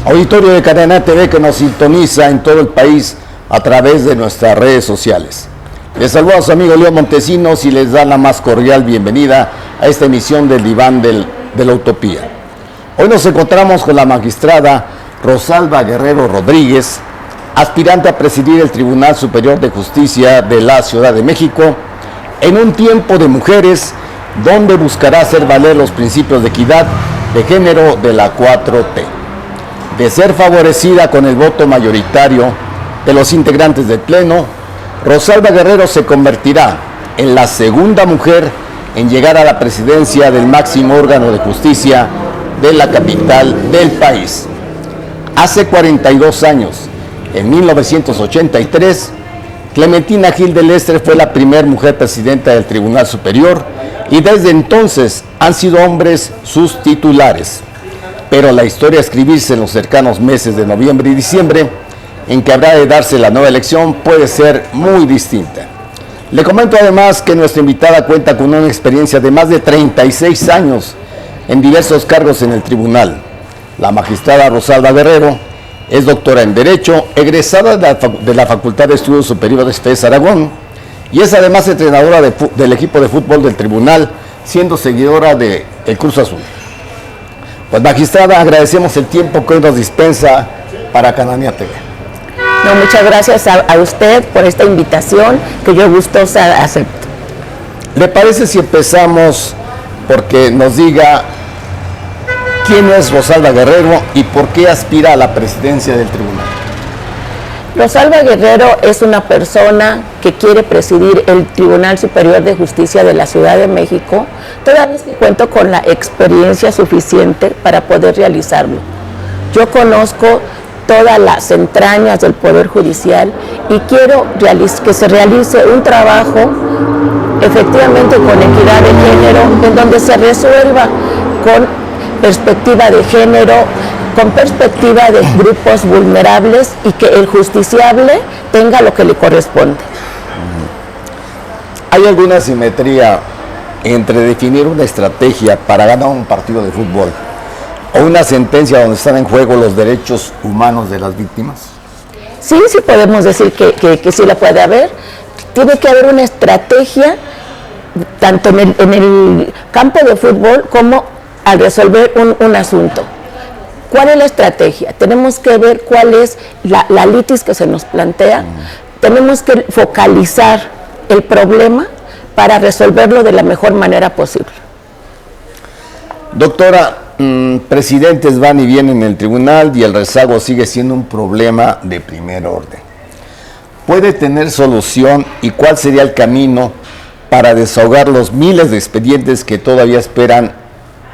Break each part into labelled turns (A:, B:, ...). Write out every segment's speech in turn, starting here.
A: Auditorio de Cadena TV que nos sintoniza en todo el país a través de nuestras redes sociales. Les saluda a su amigo Leo Montesinos y les da la más cordial bienvenida a esta emisión del Diván de la Utopía. Hoy nos encontramos con la magistrada Rosalba Guerrero Rodríguez, aspirante a presidir el Tribunal Superior de Justicia de la Ciudad de México, en un tiempo de mujeres donde buscará hacer valer los principios de equidad de género de la 4T. De ser favorecida con el voto mayoritario de los integrantes del Pleno, Rosalba Guerrero se convertirá en la segunda mujer en llegar a la presidencia del máximo órgano de justicia de la capital del país. Hace 42 años, en 1983, Clementina Gil de Lestre fue la primera mujer presidenta del Tribunal Superior y desde entonces han sido hombres sus titulares. Pero la historia a escribirse en los cercanos meses de noviembre y diciembre, en que habrá de darse la nueva elección, puede ser muy distinta. Le comento además que nuestra invitada cuenta con una experiencia de más de 36 años en diversos cargos en el tribunal. La magistrada Rosalba Guerrero es doctora en Derecho, egresada de la Facultad de Estudios Superiores FES Aragón, y es además entrenadora del equipo de fútbol del tribunal, siendo seguidora del Cruz Azul. Pues magistrada, agradecemos el tiempo que hoy nos dispensa para Cananea TV.
B: No, muchas gracias a usted por esta invitación que yo gustosa acepto.
A: ¿Le parece si empezamos porque nos diga quién es Rosalba Guerrero y por qué aspira a la presidencia del tribunal?
B: Rosalba Guerrero es una persona que quiere presidir el Tribunal Superior de Justicia de la Ciudad de México, toda vez que cuento con la experiencia suficiente para poder realizarlo. Yo conozco todas las entrañas del Poder Judicial y quiero que se realice un trabajo efectivamente con equidad de género, en donde se resuelva con perspectiva de género, con perspectiva de grupos vulnerables y que el justiciable tenga lo que le corresponde.
A: ¿Hay alguna simetría entre definir una estrategia para ganar un partido de fútbol o una sentencia donde están en juego los derechos humanos de las víctimas?
B: Sí, sí podemos decir que sí la puede haber. Tiene que haber una estrategia tanto en el campo de fútbol como al resolver un asunto. ¿Cuál es la estrategia? Tenemos que ver cuál es la litis que se nos plantea. Tenemos que focalizar el problema para resolverlo de la mejor manera posible.
A: Doctora, presidentes van y vienen en el tribunal y el rezago sigue siendo un problema de primer orden. ¿Puede tener solución y cuál sería el camino para desahogar los miles de expedientes que todavía esperan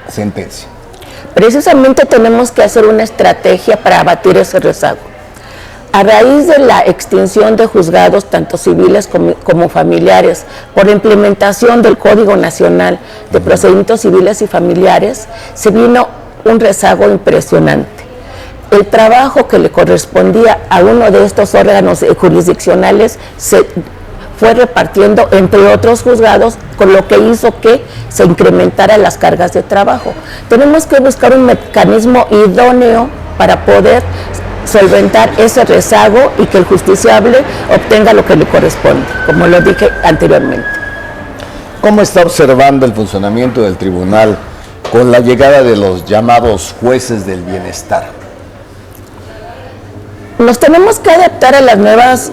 A: sentencia?
B: Precisamente tenemos que hacer una estrategia para abatir ese rezago. A raíz de la extinción de juzgados, tanto civiles como familiares, por la implementación del Código Nacional de Procedimientos Civiles y Familiares, se vino un rezago impresionante. El trabajo que le correspondía a uno de estos órganos jurisdiccionales se fue repartiendo entre otros juzgados, con lo que hizo que se incrementaran las cargas de trabajo. Tenemos que buscar un mecanismo idóneo para poder solventar ese rezago y que el justiciable obtenga lo que le corresponde, como lo dije anteriormente.
A: ¿Cómo está observando el funcionamiento del tribunal con la llegada de los llamados jueces del bienestar?
B: Nos tenemos que adaptar a las nuevas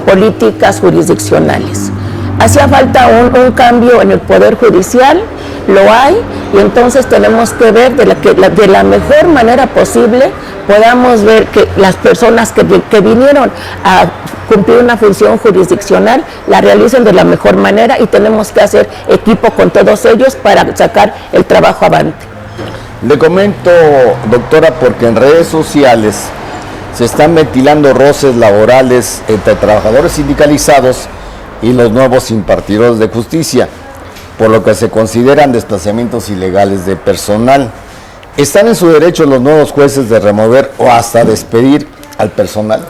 B: políticas jurisdiccionales. Hacía falta un cambio en el Poder Judicial, lo hay, y entonces tenemos que ver de la mejor manera posible podamos ver que las personas que vinieron a cumplir una función jurisdiccional la realicen de la mejor manera, y tenemos que hacer equipo con todos ellos para sacar el trabajo avante.
A: Le comento, doctora, porque en redes sociales se están ventilando roces laborales entre trabajadores sindicalizados y los nuevos impartidores de justicia, por lo que se consideran desplazamientos ilegales de personal. ¿Están en su derecho los nuevos jueces de remover o hasta despedir al personal?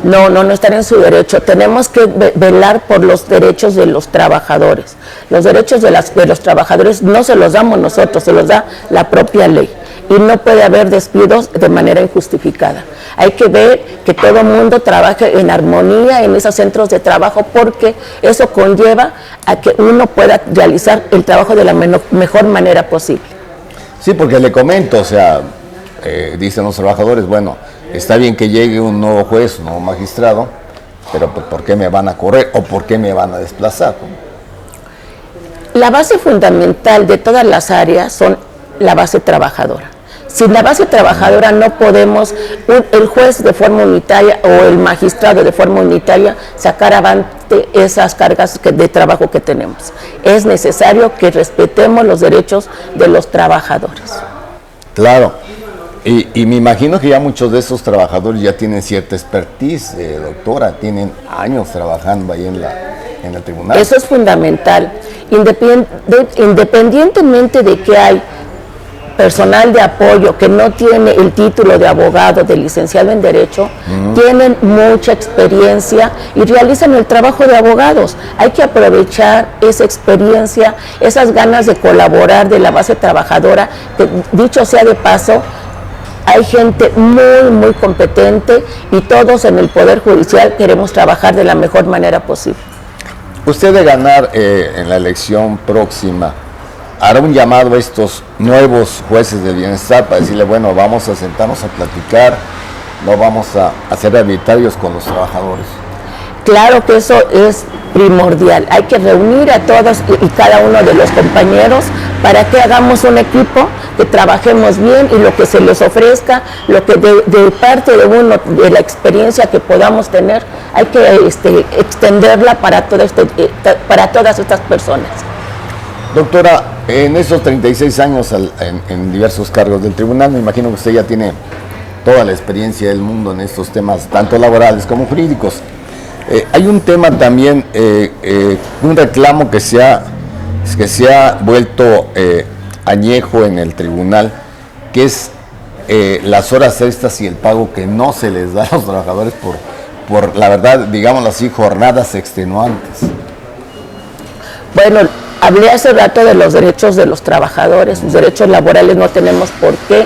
B: No están en su derecho. Tenemos que velar por los derechos de los trabajadores. Los derechos de los trabajadores no se los damos nosotros, se los da la propia ley. y no puede haber despidos de manera injustificada. Hay que ver que todo el mundo trabaje en armonía en esos centros de trabajo, porque eso conlleva a que uno pueda realizar el trabajo de la mejor manera posible.
A: Sí, porque le comento, o sea, dicen los trabajadores, bueno, está bien que llegue un nuevo juez, un nuevo magistrado, pero ¿por qué me van a correr o por qué me van a desplazar?
B: La base fundamental de todas las áreas son la base trabajadora. Sin la base trabajadora no podemos, el juez de forma unitaria o el magistrado de forma unitaria, sacar avante esas cargas de trabajo que tenemos. Es necesario que respetemos los derechos de los trabajadores.
A: Claro, y me imagino que ya muchos de esos trabajadores ya tienen cierta expertise, doctora, tienen años trabajando ahí en el tribunal.
B: Eso es fundamental. Independientemente de que hay personal de apoyo que no tiene el título de abogado, de licenciado en Derecho, tienen mucha experiencia y realizan el trabajo de abogados. Hay que aprovechar esa experiencia, esas ganas de colaborar de la base trabajadora, que dicho sea de paso, hay gente muy competente y todos en el Poder Judicial queremos trabajar de la mejor manera posible.
A: Usted de ganar en la elección próxima, ¿hará un llamado a estos nuevos jueces del bienestar para decirle, bueno, vamos a sentarnos a platicar, no vamos a ser arbitrarios con los trabajadores?
B: Claro que eso es primordial. Hay que reunir a todos y cada uno de los compañeros para que hagamos un equipo, que trabajemos bien y lo que se les ofrezca, lo que de parte de uno, de la experiencia que podamos tener, hay que extenderla para todas estas personas.
A: Doctora, en esos 36 años en diversos cargos del tribunal, me imagino que usted ya tiene toda la experiencia del mundo en estos temas, tanto laborales como jurídicos. Hay un tema también, un reclamo que se ha vuelto añejo en el tribunal, que es las horas extras y el pago que no se les da a los trabajadores por la verdad, digámoslo así, jornadas extenuantes.
B: Bueno, hablé hace rato de los derechos de los trabajadores, sus derechos laborales no tenemos por qué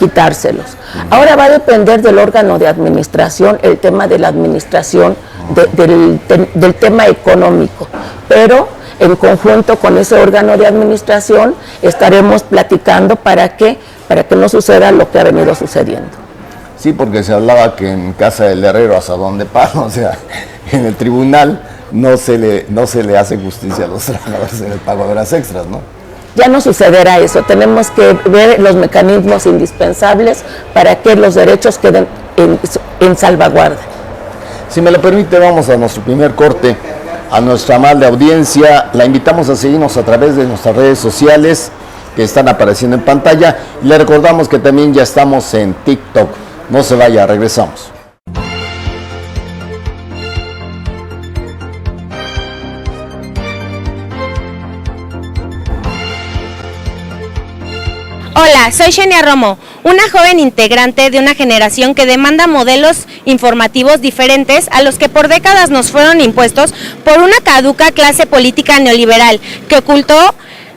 B: quitárselos. Ahora va a depender del órgano de administración, el tema de la administración, del tema económico, pero en conjunto con ese órgano de administración estaremos platicando para que no suceda lo que ha venido sucediendo.
A: Sí, porque se hablaba que en casa del herrero asadón de palo, o sea, en el tribunal no se le hace justicia a los trabajadores en el pago de horas extras, ¿no?
B: Ya no sucederá eso, tenemos que ver los mecanismos indispensables para que los derechos queden en salvaguarda.
A: Si me lo permite, vamos a nuestro primer corte. A nuestra amable audiencia, la invitamos a seguirnos a través de nuestras redes sociales que están apareciendo en pantalla. Y le recordamos que también ya estamos en TikTok. No se vaya, regresamos.
C: Hola, soy Xenia Romo, una joven integrante de una generación que demanda modelos informativos diferentes a los que por décadas nos fueron impuestos por una caduca clase política neoliberal que ocultó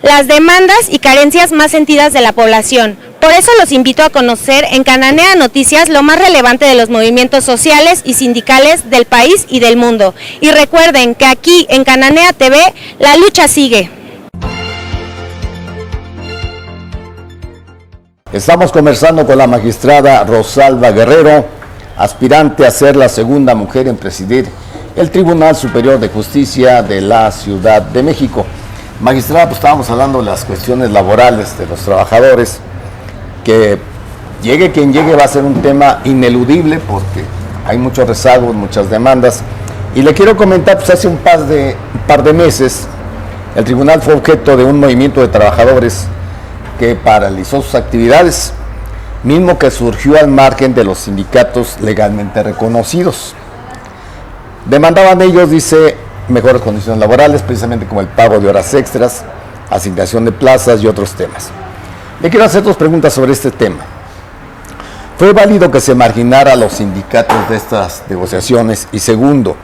C: las demandas y carencias más sentidas de la población. Por eso los invito a conocer en Cananea Noticias lo más relevante de los movimientos sociales y sindicales del país y del mundo. Y recuerden que aquí en Cananea TV la lucha sigue.
A: Estamos conversando con la magistrada Rosalba Guerrero, aspirante a ser la segunda mujer en presidir el Tribunal Superior de Justicia de la Ciudad de México. Magistrada, pues estábamos hablando de las cuestiones laborales de los trabajadores, que llegue quien llegue va a ser un tema ineludible porque hay muchos rezagos, muchas demandas. Y le quiero comentar, pues hace un par de meses, el tribunal fue objeto de un movimiento de trabajadores que paralizó sus actividades, mismo que surgió al margen de los sindicatos legalmente reconocidos. Demandaban ellos, dice, mejores condiciones laborales, precisamente como el pago de horas extras, asignación de plazas y otros temas. Le quiero hacer dos preguntas sobre este tema. ¿Fue válido que se marginara a los sindicatos de estas negociaciones? Y segundo,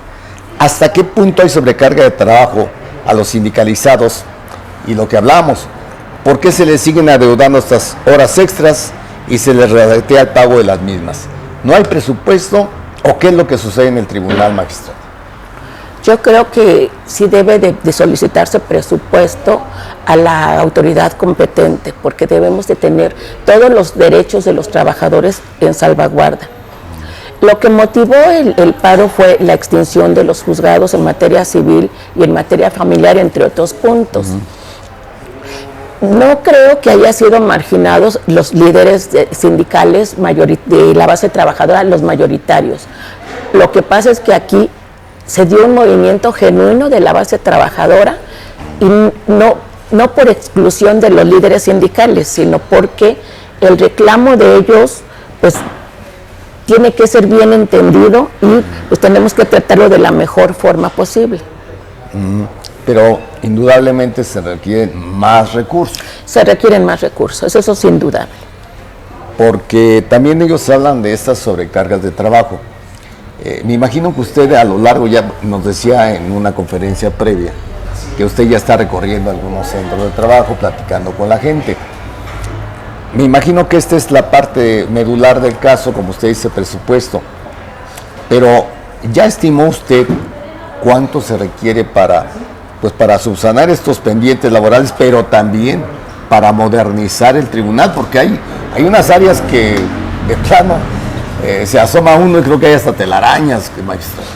A: ¿hasta qué punto hay sobrecarga de trabajo a los sindicalizados? Y lo que hablamos, ¿por qué se les siguen adeudando estas horas extras y se les redatea el pago de las mismas? ¿No hay presupuesto o qué es lo que sucede en el tribunal, magistrado?
B: Yo creo que sí debe de solicitarse presupuesto a la autoridad competente, porque debemos de tener todos los derechos de los trabajadores en salvaguarda. Lo que motivó el paro fue la extinción de los juzgados en materia civil y en materia familiar, entre otros puntos. No creo que haya sido marginados los líderes sindicales de la base trabajadora, los mayoritarios. Lo que pasa es que aquí se dio un movimiento genuino de la base trabajadora y no por exclusión de los líderes sindicales, sino porque el reclamo de ellos pues tiene que ser bien entendido y pues tenemos que tratarlo de la mejor forma posible.
A: Pero indudablemente se requieren más recursos.
B: Se requieren más recursos, eso es indudable.
A: Porque también ellos hablan de estas sobrecargas de trabajo. Me imagino que usted a lo largo, ya nos decía en una conferencia previa, que usted ya está recorriendo algunos centros de trabajo, platicando con la gente. Me imagino que esta es la parte medular del caso, como usted dice, presupuesto. Pero ¿ya estimó usted cuánto se requiere para subsanar estos pendientes laborales, pero también para modernizar el tribunal? Porque hay unas áreas que de plano se asoma uno y creo que hay hasta telarañas, magistrado.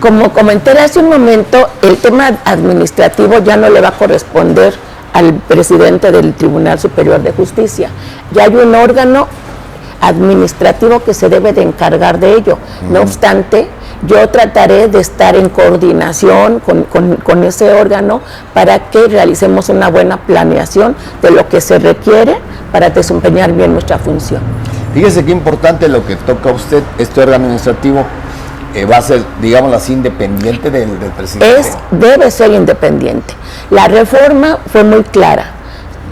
B: Como comenté hace un momento, el tema administrativo ya no le va a corresponder al presidente del Tribunal Superior de Justicia. Ya hay un órgano administrativo que se debe de encargar de ello. No obstante, yo trataré de estar en coordinación con ese órgano para que realicemos una buena planeación de lo que se requiere para desempeñar bien nuestra función.
A: Fíjese qué importante lo que toca a usted. Este órgano administrativo va a ser, digámoslo así, independiente del presidente.
B: Debe ser independiente. La reforma fue muy clara.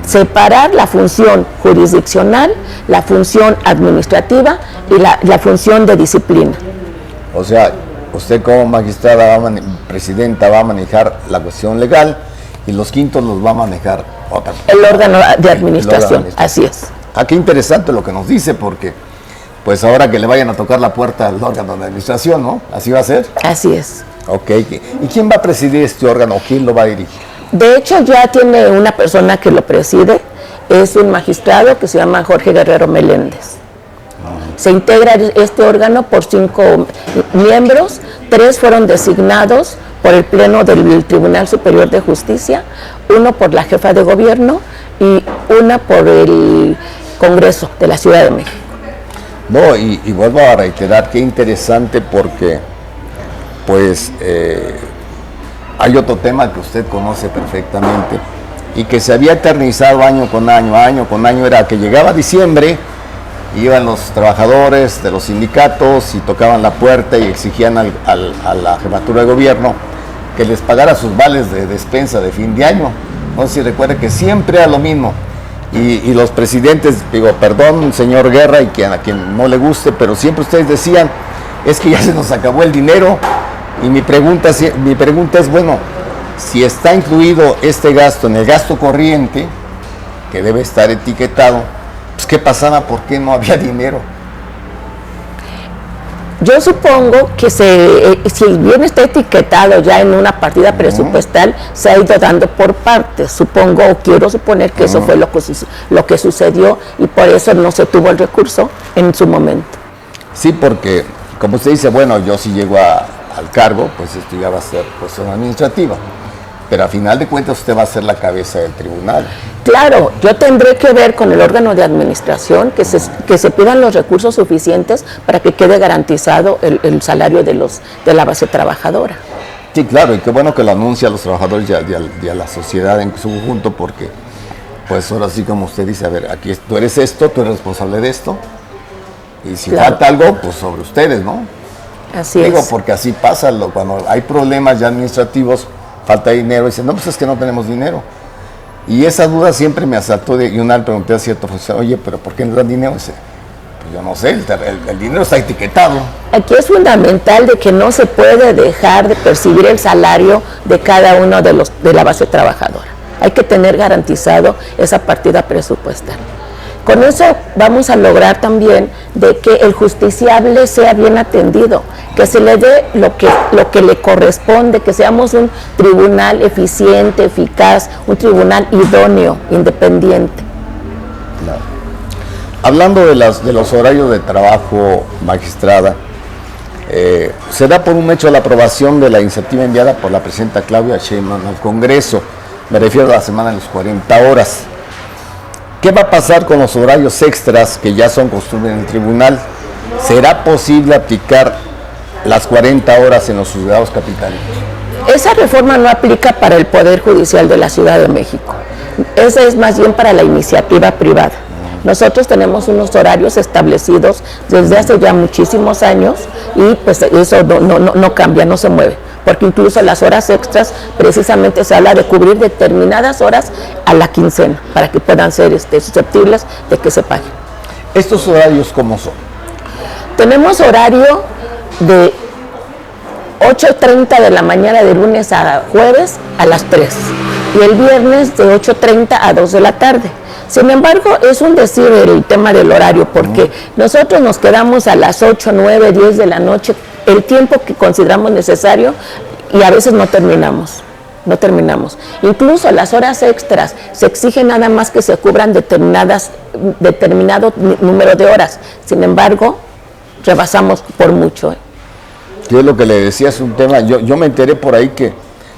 B: Separar la función jurisdiccional, la función administrativa y la función de disciplina.
A: O sea, usted como magistrada, presidenta, va a manejar la cuestión legal y los quintos los va a manejar otra.
B: El órgano de administración, así es.
A: Qué interesante lo que nos dice, porque pues ahora que le vayan a tocar la puerta al órgano de administración, ¿no? ¿Así va a ser?
B: Así es.
A: Ok. ¿Y quién va a presidir este órgano? ¿Quién lo va a dirigir?
B: De hecho, ya tiene una persona que lo preside, es un magistrado que se llama Jorge Guerrero Meléndez. Se integra este órgano por 5 miembros, 3 fueron designados por el Pleno del Tribunal Superior de Justicia, 1 por la jefa de gobierno y 1 por el Congreso de la Ciudad de México.
A: No, y vuelvo a reiterar, qué interesante, porque pues hay otro tema que usted conoce perfectamente y que se había eternizado año con año, era que llegaba diciembre, iban los trabajadores de los sindicatos y tocaban la puerta y exigían a la jefatura de gobierno que les pagara sus vales de despensa de fin de año. No sé si recuerda que siempre era lo mismo. Y los presidentes, digo, perdón, señor Guerra, y a quien no le guste, pero siempre ustedes decían, es que ya se nos acabó el dinero. Y mi pregunta es, bueno, si está incluido este gasto en el gasto corriente, que debe estar etiquetado, pues ¿qué pasaba? ¿Por qué no había dinero?
B: Yo supongo que si bien está etiquetado ya en una partida presupuestal, se ha ido dando por partes. Supongo, o quiero suponer que eso fue lo que sucedió y por eso no se tuvo el recurso en su momento.
A: Sí, porque como usted dice, bueno, yo si llego al cargo, pues esto ya va a ser cuestión administrativa. Pero a final de cuentas usted va a ser la cabeza del tribunal.
B: Claro, yo tendré que ver con el órgano de administración que se pidan los recursos suficientes para que quede garantizado el salario de la base trabajadora.
A: Sí, claro, y qué bueno que lo anuncia a los trabajadores y a la sociedad en su conjunto, porque pues ahora sí, como usted dice, a ver, aquí tú eres esto, tú eres responsable de esto, y si falta algo, pues sobre ustedes, ¿no?
B: Así
A: Digo,
B: es.
A: porque así pasa, cuando hay problemas ya administrativos, falta dinero, y dicen, no, pues es que no tenemos dinero. Y esa duda siempre me asaltó, y una vez le pregunté a cierto funcionario, oye, pero ¿por qué no dan dinero? Dice, pues yo no sé, el dinero está etiquetado.
B: Aquí es fundamental de que no se puede dejar de percibir el salario de cada uno de la base trabajadora. hay que tener garantizado esa partida presupuestal. Con eso vamos a lograr también de que el justiciable sea bien atendido, que se le dé lo que le corresponde, que seamos un tribunal eficiente, eficaz, un tribunal idóneo, independiente.
A: Claro. Hablando de los horarios de trabajo, magistrada, se da por un hecho la aprobación de la iniciativa enviada por la presidenta Claudia Sheinbaum al Congreso, me refiero a la semana de las 40 horas. ¿Qué va a pasar con los horarios extras que ya son costumbre en el tribunal? ¿Será posible aplicar las 40 horas en los juzgados capitalinos?
B: Esa reforma no aplica para el Poder Judicial de la Ciudad de México. Esa es más bien para la iniciativa privada. Nosotros tenemos unos horarios establecidos desde hace ya muchísimos años y pues eso no cambia, no se mueve. Porque incluso las horas extras precisamente se habla de cubrir determinadas horas a la quincena para que puedan ser susceptibles de que se paguen.
A: ¿Estos horarios cómo son?
B: Tenemos horario de 8:30 de la mañana de lunes a jueves a las 3 y el viernes de 8:30 a 2 de la tarde. Sin embargo, es un decir el tema del horario porque nosotros nos quedamos a las 8, 9, 10 de la noche, el tiempo que consideramos necesario y a veces no terminamos. Incluso las horas extras se exige nada más que se cubran determinado número de horas. Sin embargo, rebasamos por mucho.
A: Yo lo que le decía es un tema, yo me enteré por ahí que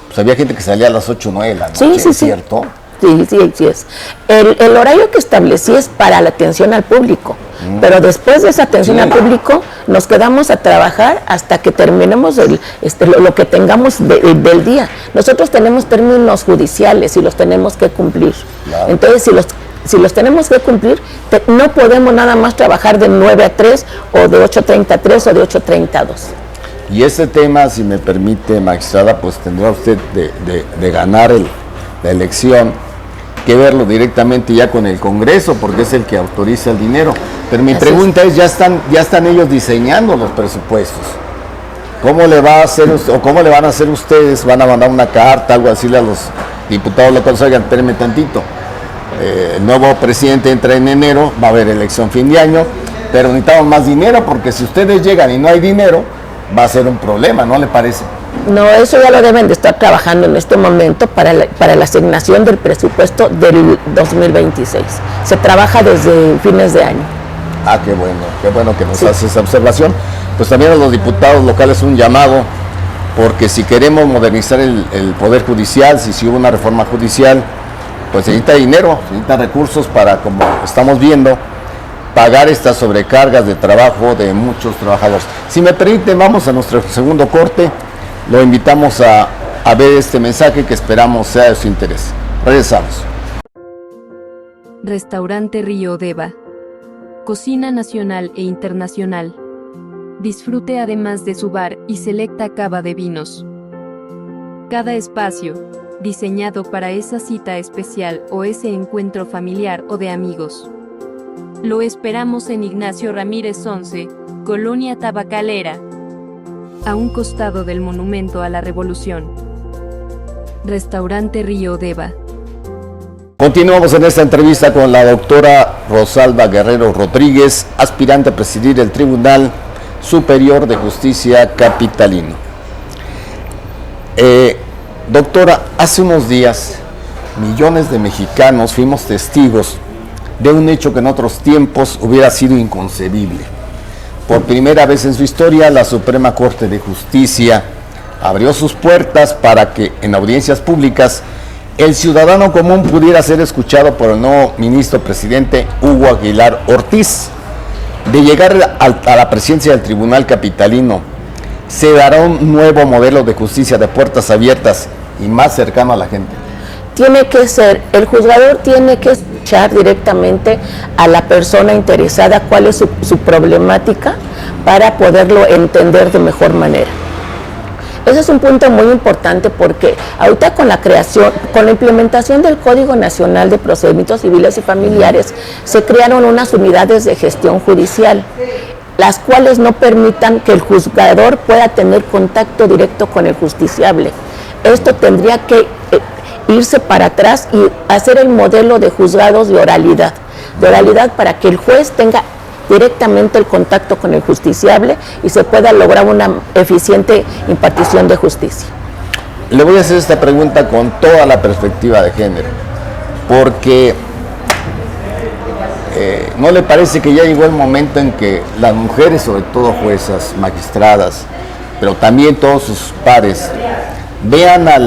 A: pues, había gente que salía a las 8 o 9 de la noche,
B: sí,
A: ¿cierto?
B: Sí es. El horario que establecí es para la atención al público, pero después de esa atención al público nos quedamos a trabajar hasta que terminemos lo que tengamos del día. Nosotros tenemos términos judiciales y los tenemos que cumplir. Claro. Entonces, si los tenemos que cumplir, no podemos nada más trabajar de 9 a 3 o de 8:30 a 3 o de 8:30 a 2.
A: Y ese tema, si me permite, magistrada, pues tendrá usted de ganar la elección que verlo directamente ya con el Congreso, porque es el que autoriza el dinero. Pero mi pregunta es, ya están ellos diseñando los presupuestos. ¿Cómo le va a hacer o cómo le van a hacer ustedes? ¿Van a mandar una carta, algo así a los diputados locales? Oigan, espérenme tantito. El nuevo presidente entra en enero, va a haber elección fin de año, pero necesitamos más dinero, porque si ustedes llegan y no hay dinero, va a ser un problema, ¿no le parece?
B: No, eso ya lo deben de estar trabajando en este momento para la asignación del presupuesto del 2026. Se trabaja desde fines de año.
A: Ah, qué bueno que nos hace esa observación. Pues también a los diputados locales un llamado, porque si queremos modernizar el Poder Judicial, si hubo una reforma judicial, pues se necesita dinero, se necesitan recursos para, como estamos viendo, pagar estas sobrecargas de trabajo de muchos trabajadores. Si me permiten, vamos a nuestro segundo corte. Lo invitamos a ver este mensaje que esperamos sea de su interés. Regresamos.
D: Restaurante Río Deva. Cocina nacional e internacional. Disfrute además de su bar y selecta cava de vinos. Cada espacio, diseñado para esa cita especial o ese encuentro familiar o de amigos. Lo esperamos en Ignacio Ramírez 11, Colonia Tabacalera, a un costado del Monumento a la Revolución. Restaurante Río Deva.
A: Continuamos en esta entrevista con la doctora Rosalba Guerrero Rodríguez, aspirante a presidir el Tribunal Superior de Justicia Capitalino. Doctora, hace unos días millones de mexicanos fuimos testigos de un hecho que en otros tiempos hubiera sido inconcebible. Por primera vez en su historia, la Suprema Corte de Justicia abrió sus puertas para que en audiencias públicas el ciudadano común pudiera ser escuchado por el nuevo ministro presidente Hugo Aguilar Ortiz. De llegar a la presidencia del Tribunal Capitalino, se dará un nuevo modelo de justicia de puertas abiertas y más cercano a la gente.
B: Tiene que ser, el juzgador tiene que escuchar directamente a la persona interesada cuál es su problemática para poderlo entender de mejor manera. Ese es un punto muy importante porque ahorita con la implementación del Código Nacional de Procedimientos Civiles y Familiares, se crearon unas unidades de gestión judicial, las cuales no permitan que el juzgador pueda tener contacto directo con el justiciable. Esto tendría que irse para atrás y hacer el modelo de juzgados de oralidad para que el juez tenga directamente el contacto con el justiciable y se pueda lograr una eficiente impartición de justicia.
A: Le voy a hacer esta pregunta con toda la perspectiva de género, porque ¿no le parece que ya llegó el momento en que las mujeres, sobre todo juezas, magistradas, pero también todos sus pares, vean a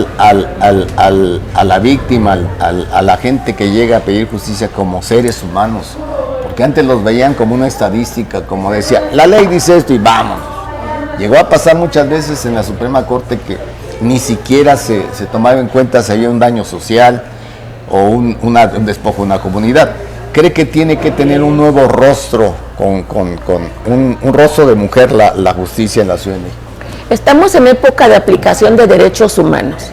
A: la víctima, a la gente que llega a pedir justicia como seres humanos? Porque antes los veían como una estadística, como decía, la ley dice esto y vamos. Llegó a pasar muchas veces en la Suprema Corte que ni siquiera se tomaba en cuenta si había un daño social o un despojo de una comunidad. ¿Cree que tiene que tener un nuevo rostro, con un rostro de mujer la justicia en la Ciudad de México?
B: Estamos en época de aplicación de derechos humanos,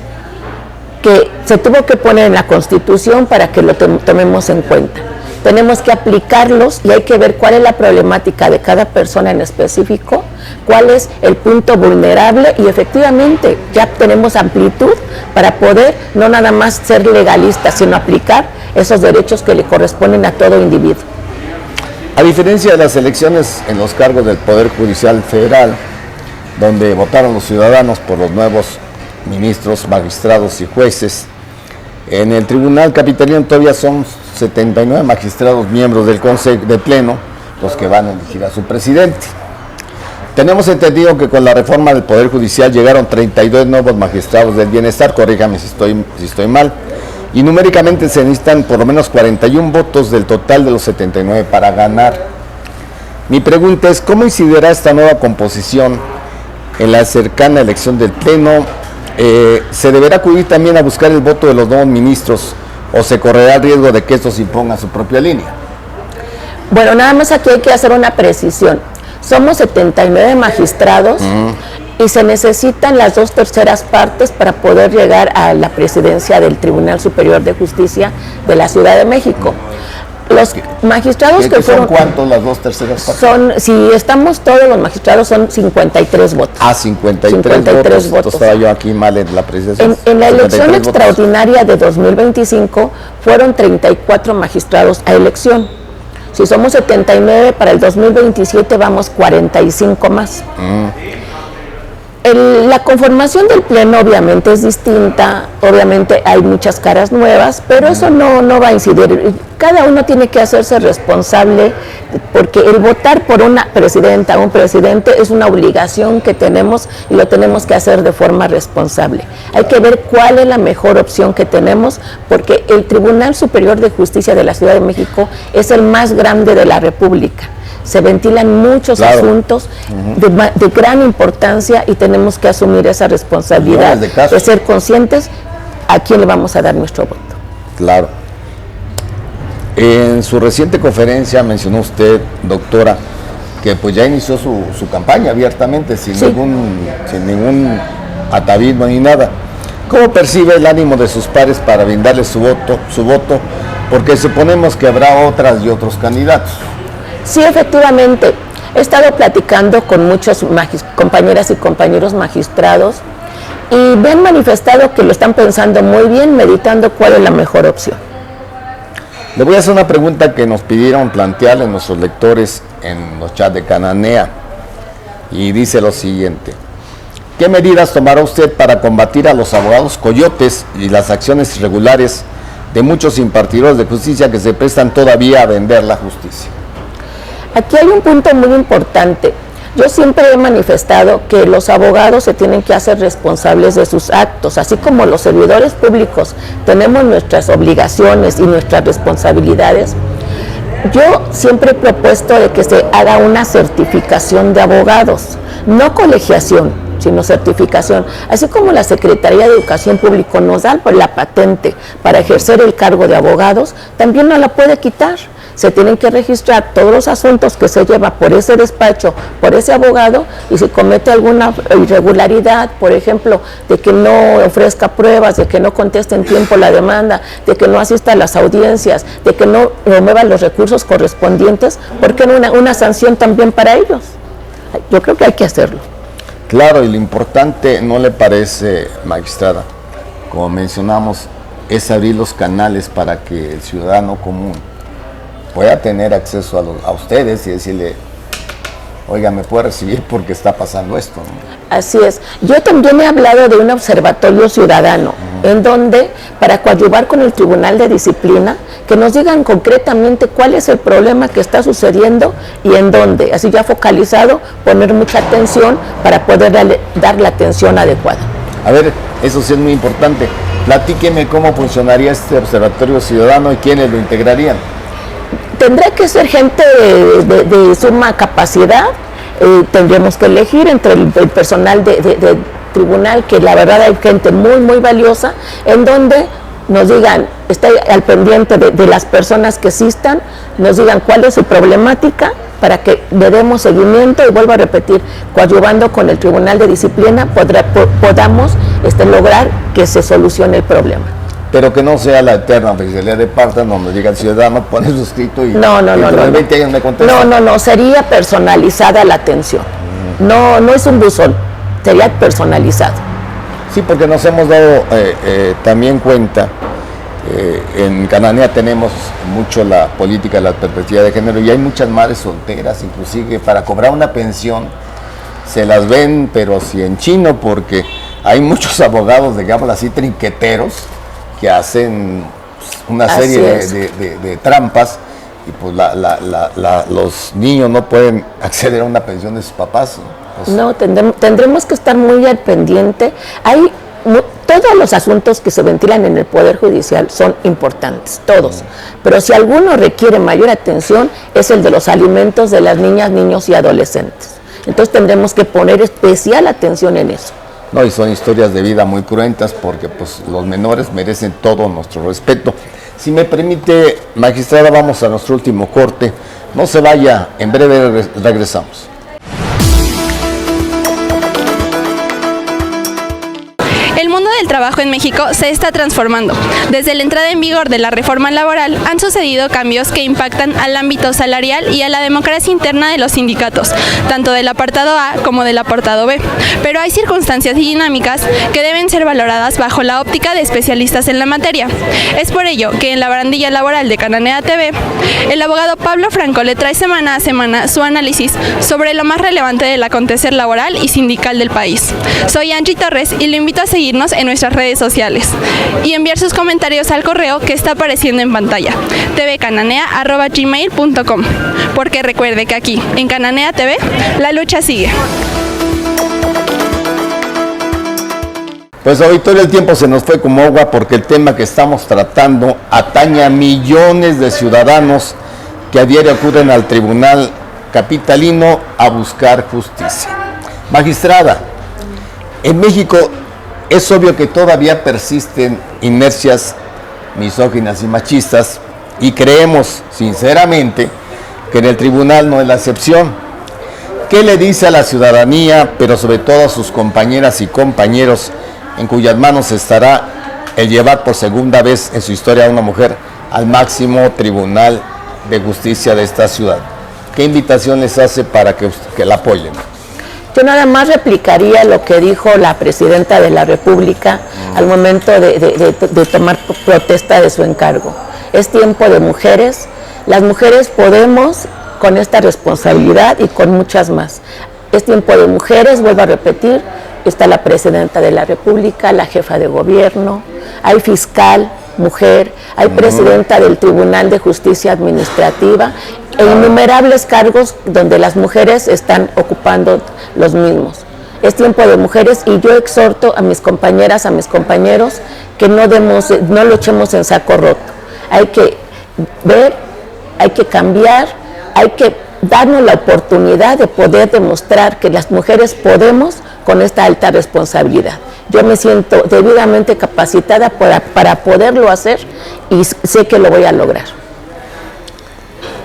B: que se tuvo que poner en la Constitución para que lo tomemos en cuenta. Tenemos que aplicarlos y hay que ver cuál es la problemática de cada persona en específico, cuál es el punto vulnerable y efectivamente ya tenemos amplitud para poder no nada más ser legalistas, sino aplicar esos derechos que le corresponden a todo individuo.
A: A diferencia de las elecciones en los cargos del Poder Judicial Federal, donde votaron los ciudadanos por los nuevos ministros, magistrados y jueces, en el Tribunal Capitalino todavía son 79 magistrados miembros del Consejo de Pleno los que van a elegir a su presidente. Tenemos entendido que con la reforma del Poder Judicial llegaron 32 nuevos magistrados del bienestar, corríjame si estoy mal, y numéricamente se necesitan por lo menos 41 votos del total de los 79 para ganar. Mi pregunta es, ¿cómo incidirá esta nueva composición en la cercana elección del Pleno? ¿Se deberá acudir también a buscar el voto de los nuevos ministros o se correrá el riesgo de que estos impongan su propia línea?
B: Bueno, nada más aquí hay que hacer una precisión. Somos 79 magistrados y se necesitan las 2/3 partes para poder llegar a la presidencia del Tribunal Superior de Justicia de la Ciudad de México. Los magistrados que fueron...
A: ¿Son cuántos las 2/3 partes?
B: Son, si estamos todos los magistrados, son 53 votos.
A: 53 votos. Estaba yo aquí mal en la presidencia.
B: En la elección extraordinaria de 2025 fueron 34 magistrados a elección. Si somos 79, para el 2027 vamos 45 más. La conformación del Pleno obviamente es distinta, obviamente hay muchas caras nuevas, pero eso no va a incidir. Cada uno tiene que hacerse responsable, porque el votar por una presidenta o un presidente es una obligación que tenemos y lo tenemos que hacer de forma responsable. Hay que ver cuál es la mejor opción que tenemos, porque el Tribunal Superior de Justicia de la Ciudad de México es el más grande de la República. Se ventilan muchos asuntos de gran importancia y tenemos que asumir esa responsabilidad de ser conscientes a quién le vamos a dar nuestro voto. Claro.
A: En su reciente conferencia mencionó usted, doctora, que pues ya inició su campaña abiertamente, sin ningún atavismo ni nada. ¿Cómo percibe el ánimo de sus pares para brindarle su voto? Porque suponemos que habrá otras y otros candidatos.
B: Sí, efectivamente. He estado platicando con muchos compañeras y compañeros magistrados y me han manifestado que lo están pensando muy bien, meditando cuál es la mejor opción.
A: Le voy a hacer una pregunta que nos pidieron plantearle nuestros lectores en los chats de Cananea y dice lo siguiente: ¿qué medidas tomará usted para combatir a los abogados coyotes y las acciones irregulares de muchos impartidores de justicia que se prestan todavía a vender la justicia?
B: Aquí hay un punto muy importante. Yo siempre he manifestado que los abogados se tienen que hacer responsables de sus actos, así como los servidores públicos tenemos nuestras obligaciones y nuestras responsabilidades. Yo siempre he propuesto de que se haga una certificación de abogados, no colegiación, sino certificación. Así como la Secretaría de Educación Pública nos da la patente para ejercer el cargo de abogados, también no la puede quitar. Se tienen que registrar todos los asuntos que se lleva por ese despacho, por ese abogado, y si comete alguna irregularidad, por ejemplo, de que no ofrezca pruebas, de que no conteste en tiempo la demanda, de que no asista a las audiencias, de que no promueva los recursos correspondientes, ¿por qué no una sanción también para ellos? Yo creo que hay que hacerlo.
A: Claro, y lo importante, ¿no le parece, magistrada? Como mencionamos, es abrir los canales para que el ciudadano común pueda tener acceso a ustedes y decirle, oiga, me puede recibir porque está pasando esto, ¿no?
B: Así es. Yo también he hablado de un observatorio ciudadano, en donde, para coadyuvar con el Tribunal de Disciplina, que nos digan concretamente cuál es el problema que está sucediendo y en dónde. Así ya focalizado, poner mucha atención para poder dar la atención adecuada.
A: A ver, eso sí es muy importante. Platíqueme cómo funcionaría este observatorio ciudadano y quiénes lo integrarían.
B: Tendrá que ser gente de suma capacidad. Tendremos que elegir entre el personal de tribunal, que la verdad hay gente muy, muy valiosa, en donde nos digan, está al pendiente de las personas que existan, nos digan cuál es su problemática, para que le demos seguimiento y vuelvo a repetir, coadyuvando con el Tribunal de Disciplina, podamos lograr que se solucione el problema.
A: Pero que no sea la eterna oficialidad de parte donde diga el ciudadano, pone su escrito y
B: no,
A: me contesta.
B: No, sería personalizada la atención. No es un buzón, sería personalizado.
A: Sí, porque nos hemos dado también cuenta, en Cananea tenemos mucho la política de la perspectiva de género y hay muchas madres solteras, inclusive para cobrar una pensión se las ven, pero si en chino, porque hay muchos abogados, digamos así, trinqueteros, que hacen una serie de trampas y pues los niños no pueden acceder a una pensión de sus papás. Pues,
B: no, tendremos que estar muy al pendiente. Todos los asuntos que se ventilan en el Poder Judicial son importantes, todos. Pero si alguno requiere mayor atención es el de los alimentos de las niñas, niños y adolescentes. Entonces tendremos que poner especial atención en eso.
A: No, y son historias de vida muy cruentas porque pues los menores merecen todo nuestro respeto. Si me permite, magistrada, vamos a nuestro último corte. No se vaya, en breve regresamos.
E: El mundo del trabajo en México se está transformando. Desde la entrada en vigor de la reforma laboral han sucedido cambios que impactan al ámbito salarial y a la democracia interna de los sindicatos, tanto del apartado A como del apartado B. Pero hay circunstancias y dinámicas que deben ser valoradas bajo la óptica de especialistas en la materia. Es por ello que en la barandilla laboral de Cananea TV, el abogado Pablo Franco le trae semana a semana su análisis sobre lo más relevante del acontecer laboral y sindical del país. Soy Angie Torres y lo invito a seguirnos en nuestras redes sociales y enviar sus comentarios al correo que está apareciendo en pantalla, tvcananea@gmail.com, porque recuerde que aquí, en Cananea TV, la lucha sigue.
A: Pues auditorio, el tiempo se nos fue como agua porque el tema que estamos tratando atañe a millones de ciudadanos que a diario acuden al tribunal capitalino a buscar justicia. Magistrada, en México es obvio que todavía persisten inercias misóginas y machistas y creemos sinceramente que en el tribunal no es la excepción. ¿Qué le dice a la ciudadanía, pero sobre todo a sus compañeras y compañeros en cuyas manos estará el llevar por segunda vez en su historia a una mujer al máximo tribunal de justicia de esta ciudad? ¿Qué invitación les hace para que la apoyen?
B: Yo nada más replicaría lo que dijo la presidenta de la República al momento de tomar protesta de su encargo. Es tiempo de mujeres. Las mujeres podemos con esta responsabilidad y con muchas más. Es tiempo de mujeres, vuelvo a repetir, está la presidenta de la República, la jefa de gobierno, hay fiscal, mujer, hay presidenta del Tribunal de Justicia Administrativa e innumerables cargos donde las mujeres están ocupando los mismos. Es tiempo de mujeres y yo exhorto a mis compañeras, a mis compañeros que no lo echemos en saco roto. Hay que ver, hay que cambiar, hay que darnos la oportunidad de poder demostrar que las mujeres podemos con esta alta responsabilidad. Yo me siento debidamente capacitada para poderlo hacer y sé que lo voy a lograr.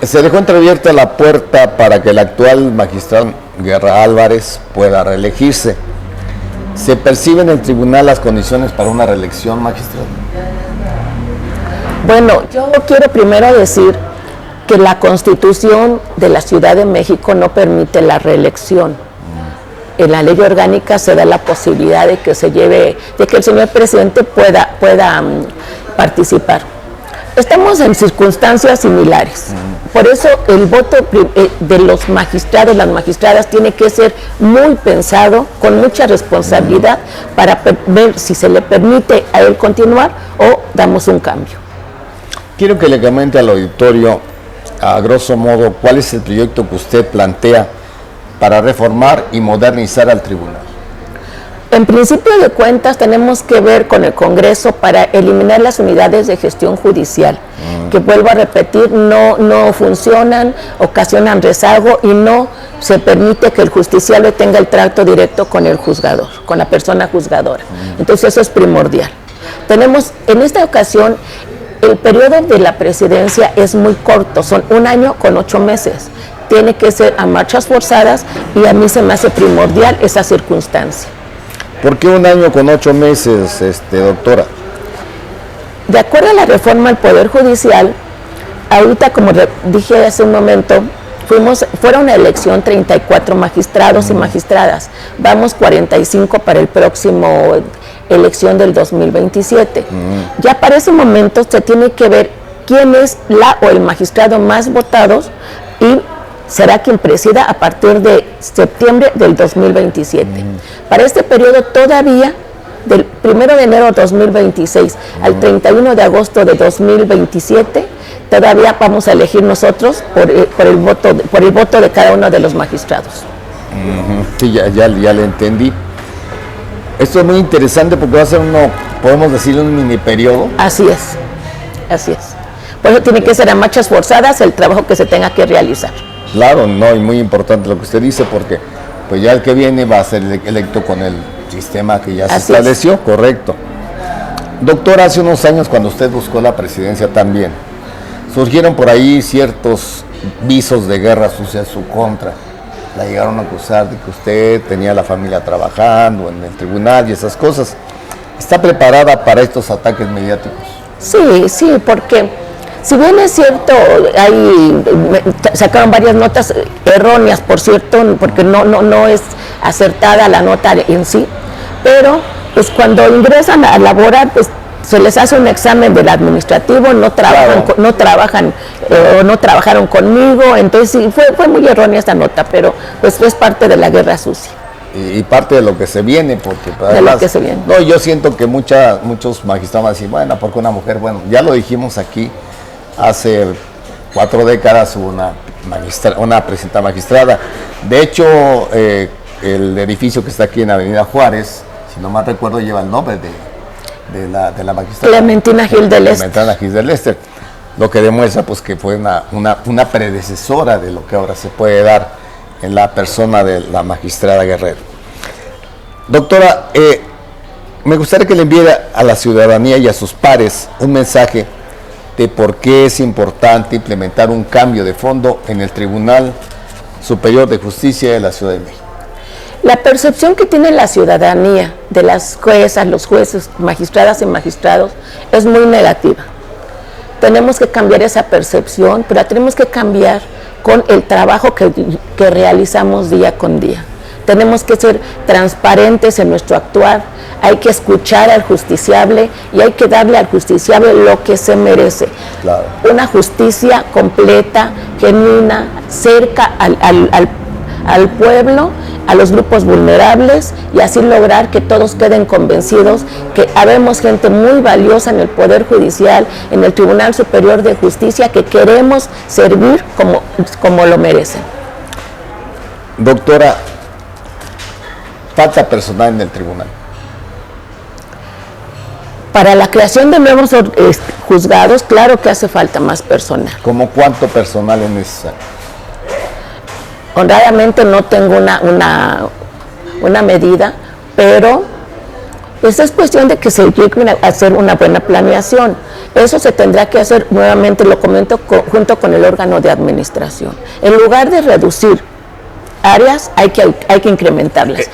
A: Se dejó entreabierta la puerta para que el actual magistrado Guerra Álvarez pueda reelegirse. ¿Se perciben en el tribunal las condiciones para una reelección, magistrado?
B: Bueno, yo quiero primero decir que la Constitución de la Ciudad de México no permite la reelección. En la ley orgánica se da la posibilidad de que el señor presidente pueda participar. Estamos en circunstancias similares. Por eso el voto de los magistrados, las magistradas, tiene que ser muy pensado, con mucha responsabilidad, para ver si se le permite a él continuar o damos un cambio.
A: Quiero que le comente al auditorio, a grosso modo, cuál es el proyecto que usted plantea para reformar y modernizar al tribunal.
B: En principio de cuentas, tenemos que ver con el Congreso para eliminar las unidades de gestión judicial, que vuelvo a repetir, no funcionan, ocasionan rezago y no se permite que el justiciable tenga el trato directo con el juzgador, con la persona juzgadora. Entonces eso es primordial. Tenemos, en esta ocasión, el periodo de la presidencia es muy corto, son 1 año con 8 meses. Tiene que ser a marchas forzadas y a mí se me hace primordial esa circunstancia.
A: ¿Por qué 1 año con 8 meses, doctora?
B: De acuerdo a la reforma al Poder Judicial, ahorita, como dije hace un momento, fueron a elección 34 magistrados y magistradas. Vamos 45 para el próximo elección del 2027. Ya para ese momento se tiene que ver quién es la o el magistrado más votados y será quien presida a partir de septiembre del 2027. Para este periodo todavía, del 1 de enero de 2026 al 31 de agosto de 2027, todavía vamos a elegir nosotros por el voto de cada uno de los magistrados.
A: Sí, ya le entendí. Esto es muy interesante porque va a ser podemos decir, un mini periodo.
B: Así es, así es. Por eso tiene que ser a marchas forzadas el trabajo que se tenga que realizar.
A: Claro, no, y muy importante lo que usted dice, porque pues ya el que viene va a ser electo con el sistema que ya se estableció, correcto. Doctora, hace unos años cuando usted buscó la presidencia también, surgieron por ahí ciertos visos de guerra sucia en su contra. La llegaron a acusar de que usted tenía la familia trabajando en el tribunal y esas cosas. ¿Está preparada para estos ataques mediáticos?
B: Sí, porque si bien es cierto, sacaron varias notas erróneas, por cierto, porque no es acertada la nota en sí, pero pues cuando ingresan a laborar, pues se les hace un examen del administrativo, no trabajaron conmigo, entonces sí, fue muy errónea esta nota, pero pues es parte de la guerra sucia.
A: Y parte de lo que se viene, porque además,
B: de lo que se viene.
A: No, yo siento que muchos magistrados dicen, bueno, porque una mujer, bueno, ya lo dijimos aquí, hace 4 décadas hubo una presidenta magistrada. De hecho, el edificio que está aquí en Avenida Juárez, si no mal recuerdo, lleva el nombre de la magistrada
B: Clementina Gil del Este.
A: Clementina Gil del Este, lo que demuestra pues que fue una predecesora de lo que ahora se puede dar en la persona de la magistrada Guerrero. Doctora, me gustaría que le envíe a la ciudadanía y a sus pares un mensaje de por qué es importante implementar un cambio de fondo en el Tribunal Superior de Justicia de la Ciudad de México.
B: La percepción que tiene la ciudadanía de las juezas, los jueces, magistradas y magistrados es muy negativa. Tenemos que cambiar esa percepción, pero la tenemos que cambiar con el trabajo que realizamos día con día. Tenemos que ser transparentes en nuestro actuar, hay que escuchar al justiciable y hay que darle al justiciable lo que se merece.
A: Claro.
B: Una justicia completa, genuina, cerca al pueblo, a los grupos vulnerables, y así lograr que todos queden convencidos que habemos gente muy valiosa en el Poder Judicial, en el Tribunal Superior de Justicia, que queremos servir como lo merecen.
A: Doctora, falta personal en el tribunal.
B: Para la creación de nuevos juzgados, claro que hace falta más personal.
A: ¿Cómo cuánto personal es necesario?
B: Honradamente no tengo una medida, pero pues es cuestión de que se llegue a hacer una buena planeación. Eso se tendrá que hacer, nuevamente lo comento, junto con el órgano de administración. En lugar de reducir áreas, hay que incrementarlas.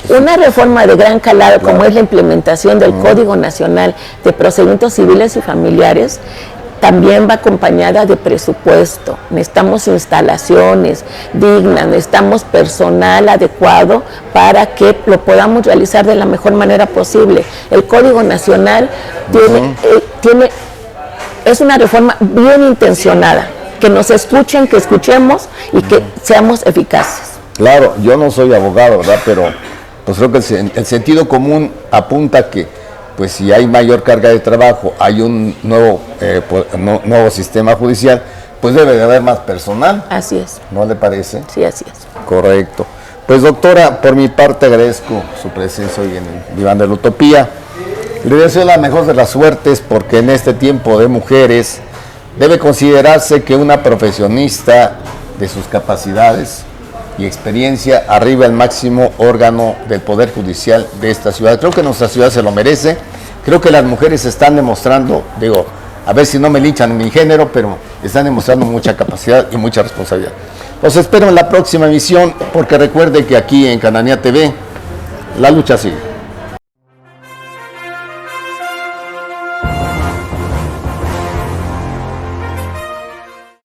B: Una reforma de gran calado, como es la implementación del Código Nacional de Procedimientos Civiles y Familiares, también va acompañada de presupuesto. Necesitamos instalaciones dignas, necesitamos personal adecuado para que lo podamos realizar de la mejor manera posible. El Código Nacional tiene es una reforma bien intencionada, que nos escuchen, que escuchemos y que seamos eficaces.
A: Claro, yo no soy abogado, ¿verdad? Pero pues creo que el sentido común apunta que pues si hay mayor carga de trabajo, hay un nuevo sistema judicial, pues debe de haber más personal.
B: Así es.
A: ¿No le parece?
B: Sí, así es.
A: Correcto. Pues doctora, por mi parte agradezco su presencia hoy en el Diván de la Utopía. Le deseo la mejor de las suertes porque en este tiempo de mujeres debe considerarse que una profesionista de sus capacidades y experiencia arriba al máximo órgano del Poder Judicial de esta ciudad. Creo que nuestra ciudad se lo merece. Creo que las mujeres están demostrando, digo, a ver si no me linchan en mi género, pero están demostrando mucha capacidad y mucha responsabilidad. Los espero en la próxima emisión porque recuerde que aquí en Cananea TV la lucha sigue.